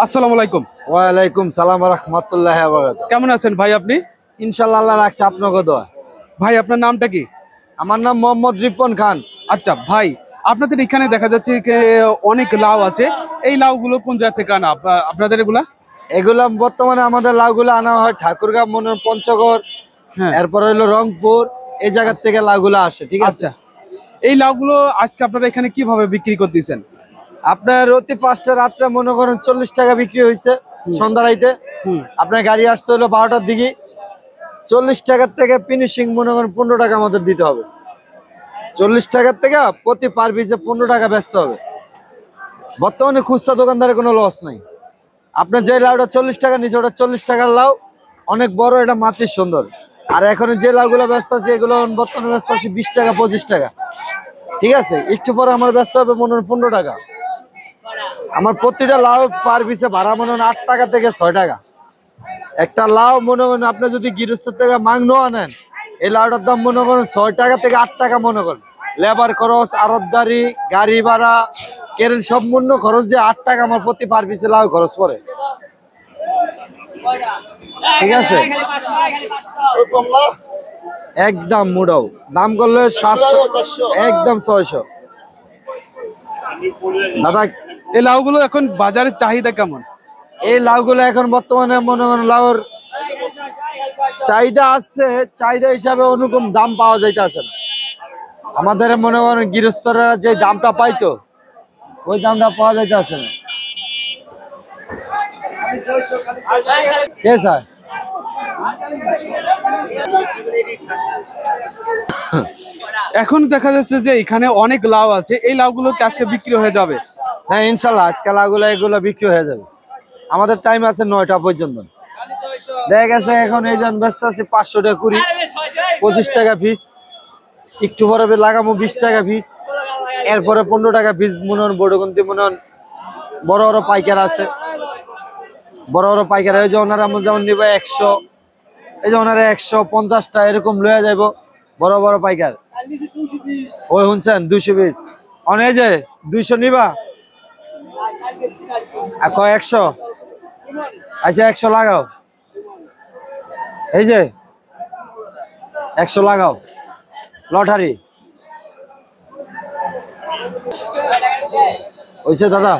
আসসালামু আলাইকুম। ওয়ালাইকুম সালাম ওয়া রাহমাতুল্লাহি ওয়া বারাকাতুহু। কেমন আছেন ভাই আপনি? ইনশাআল্লাহ আল্লাহ রাখছে আপনাকে দোয়া। ভাই আপনার নামটা কি? আমার নাম মোহাম্মদ রিপন খান। আচ্ছা ভাই, আপনাদের এখানে দেখা যাচ্ছে যে অনেক লাউ আছে। এই লাউগুলো কোন জায়গা থেকে আনা আপনাদের এগুলা? এগুলা বর্তমানে আমাদের লাউগুলো আনা হয় ঠাকুরগাঁও পঞ্চগড়, হ্যাঁ। এরপর হইলো রংপুর, এই জায়গার থেকে লাউগুলো আসে। ঠিক আছে। আচ্ছা, এই লাউগুলো আজকে আপনারা এখানে কিভাবে বিক্রি করতেছেন? আপনার অতি 5টা রাত্রে মনে করেন 40 টাকা বিক্রি হয়েছে সন্ধ্যা রাইতে। আপনার গাড়ি আসতে হলো 12টার দিকে। 40 টাকার থেকে ফিনিশিং মনে করেন 15 টাকা আমাদের দিতে হবে। 40 টাকার থেকে প্রতি পার পিসে 15 টাকা বেচতে হবে। বর্তমানে খুচরা দোকানদারের কোনো লস নাই। আপনার যে লাউটা 40 টাকা নিচে ওটা 40 টাকার লাউ, অনেক বড়, এটা মাটির সুন্দর। আর এখন যে লাউগুলো ব্যস্ত আছে এগুলো বর্তমানে ব্যস্ত আছে 20 টাকা 25 টাকা। ঠিক আছে, একটু পরে আমার ব্যস্ত হবে মনে হয় 15 টাকা। আমার প্রতিটা লাউ পার পিসে ভাড়া মনে হয় 8 টাকা থেকে 6 টাকা। একটা লাউ মনে করেন আপনি যদি গৃহস্থ থেকে মাংনো আনেন, এই লাউটার দাম মনে করেন 6 টাকা থেকে 8 টাকা মনে করেন। লেবার খরচ, আড়তদারি, গাড়ি ভাড়া, কেরেন সব মূল্য খরচ দিয়ে 8 টাকা আমার প্রতি পার পিসে লাউ খরচ পড়ে। ঠিক আছে, একদম মুড়াও দাম করলে 700, একদম 600। দাদা এই লাউগুলো এখন বাজারের চাহিদা কেমন? এই লাউগুলো এখন বর্তমানে মনে করেন লাউর চাহিদা আছে, চাহিদা হিসাবে অনুকূল দাম পাওয়া যাইতেছে না। আমাদের মনে করেন গৃহস্থরা যে দামটা পাইতো ওই দামটা পাওয়া যাইতেছে না। স্যার এখন দেখা যাচ্ছে যে এখানে অনেক লাউ আছে, এই লাউগুলো কি আজকে বিক্রি হয়ে যাবে? হ্যাঁ ইনশাল্লাহ আজকে লাউগুলো এগুলো বিক্রি হয়ে যাবে। আমাদের টাইম আছে 9টা পর্যন্ত। দেখা গেছে এখন এই জন ব্যস্ত আছে 500 টাকা কুড়ি, 25 টাকা পিস। একটু পরে লাগাবো 20 টাকা পিস, এরপরে 15 টাকা পিস। মনে হন বড় গুনতি মনে হন বড় বড় পাইকার আছে, বড় বড় পাইকার। ওই যে ওনারা যেমন নিবে 100, এই যে ওনারা 150টা এরকম লয়ে যাইব বড় বড় পাইকার। ওই শুনছেন 220, অনেক যে 200 নিবা 100। আচ্ছা 100 লাগাও, এই যে 100 লাগাও লটারি হয়েছে দাদা।